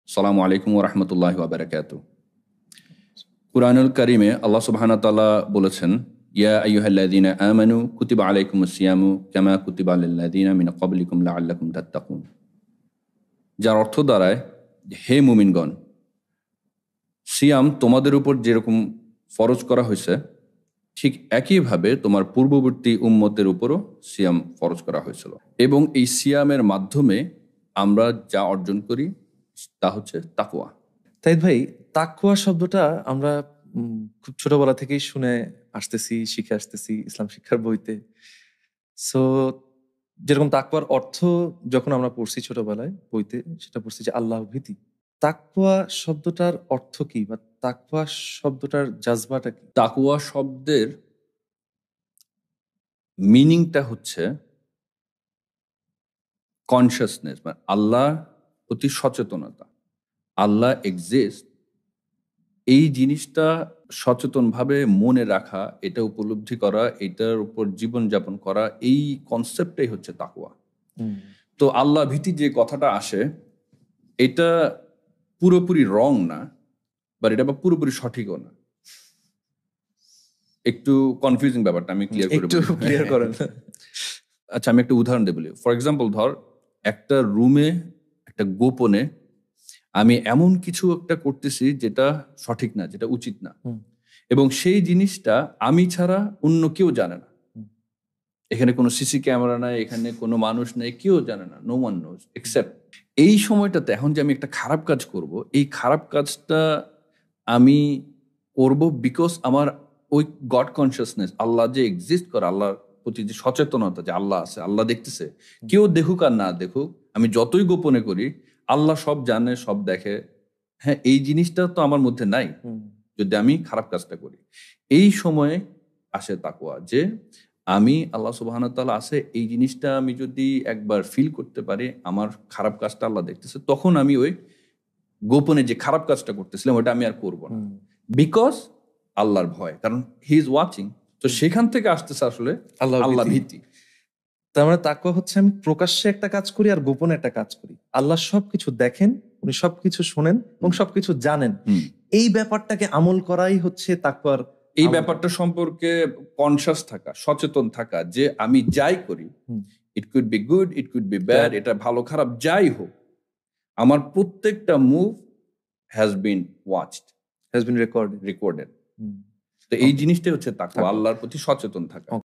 আসসালামু আলাইকুম ওয়া রাহমাতুল্লাহি ওয়া বারাকাতুহু। কুরআনুল কারীমে আল্লাহ সুবহানাহু ওয়া তাআলা বলেছেন, ইয়া আইয়ুহাল্লাযীনা আমানু কুতিবা আলাইকুমুস সিয়ামু কামা কুতিবা আলাল লাযীনা মিন ক্বাবলিকুম লাআল্লাকুম তাত্তাকুন। যার অর্থ দাঁড়ায়, হে মুমিনগণ, সিয়াম তোমাদের উপর যেরকম ফরজ করা হয়েছে, ঠিক একইভাবে তোমার পূর্ববর্তী উম্মতের উপরও সিয়াম ফরজ করা হয়েছিল। এবং এই সিয়ামের মাধ্যমে আমরা যা অর্জন করি তা হচ্ছে তাকওয়া। তাইদ ভাই, তাকওয়া শব্দটা আমরা খুব ছোটবেলা থেকেই শুনে আসতেছি, শিখে আসতেছি ইসলাম শিক্ষার বইতে। সো যেরকম তাকওয়ার অর্থ যখন আমরা পড়ছি ছোটবেলায় বইতে, সেটা পড়ছি যে আল্লাহ ভীতি। তাকওয়া শব্দটার অর্থ কি, বা তাকওয়া শব্দটার জাজবাটা কি? তাকওয়া শব্দের মিনিংটা হচ্ছে কনসিয়াসনেস, মানে আল্লাহ প্রতি সচেতনতা। আল্লাহ এক্সিস্ট, এই জিনিসটা সচেতনভাবে মনে রাখা, এটা উপলব্ধি করা, এটার উপর জীবনযাপন করা, এই কনসেপ্টটাই হচ্ছে তাকওয়া। তো আল্লাহ ভীতি যে কথাটা আসে, এটা পুরোপুরি রং না, বাট এটা পুরোপুরি সঠিকও না। একটু কনফিউজিং ব্যাপারটা আমি ক্লিয়ার করেন। আচ্ছা, আমি একটা উদাহরণ দিয়ে বলি। ফর এক্সাম্পল, ধর একটা রুমে একটা গোপনে আমি এমন কিছু একটা করতেছি যেটা সঠিক না, যেটা উচিত না, এবং সেই জিনিসটা আমি ছাড়া অন্য কেউ জানে না। এখানে কোনো সিসি ক্যামেরা নাই, এখানে কোনো মানুষ নেই, কেউ জানে না, নো ওয়ান নোজ এক্সেপ্ট। এই সময়টাতে এখন যে আমি একটা খারাপ কাজ করব, এই খারাপ কাজটা আমি করব বিকজ আমার ওই গড কনসিয়াসনেস, আল্লাহ যে এক্সিস্ট করে, আল্লাহর প্রতি যে সচেতনতা যে আল্লাহ আছে, আল্লাহ দেখতেছে, কেউ দেখুক আর না দেখুক, আমি যতই গোপনে করি, আল্লাহ সব জানে, সব দেখে। হ্যাঁ, এই জিনিসটা তো আমার মধ্যে নাই যদি আমি খারাপ কাজটা করি। এই সময়ে আসে তাকওয়া, যে আমি আল্লাহ সুবহানাহু ওয়া তাআলা আছে, এই জিনিসটা আমি যদি একবার ফিল করতে পারি, আমার খারাপ কাজটা আল্লাহ দেখতেছে, তখন আমি ওই গোপনে যে খারাপ কাজটা করতেছিলাম ওটা আমি আর করবো না, বিকজ আল্লাহর ভয়, কারণ হি ইজ ওয়াচিং। তো সেখান থেকে আসতেছে আসলে আল্লাহ ভীতি। তার মানে তাকওয়া হচ্ছে আমি প্রকাশ্যে একটা কাজ করি আর গোপনে একটা কাজ করি। আল্লাহ সবকিছু দেখেন, উনি সবকিছু শোনেন এবং সবকিছু জানেন। এই ব্যাপারটাকে আমল করাই হচ্ছে তাকওয়ার। এই ব্যাপারটা সম্পর্কে কনসিয়াস থাকা, সচেতন থাকা, যে আমি যাই করি, it could be good, it could be bad, এটা ভালো খারাপ যাই হোক, আমার প্রত্যেকটা move has been watched, has been recorded. তো এই জিনিসটাই হচ্ছে তাকওয়া, আল্লাহর প্রতি সচেতন থাকা।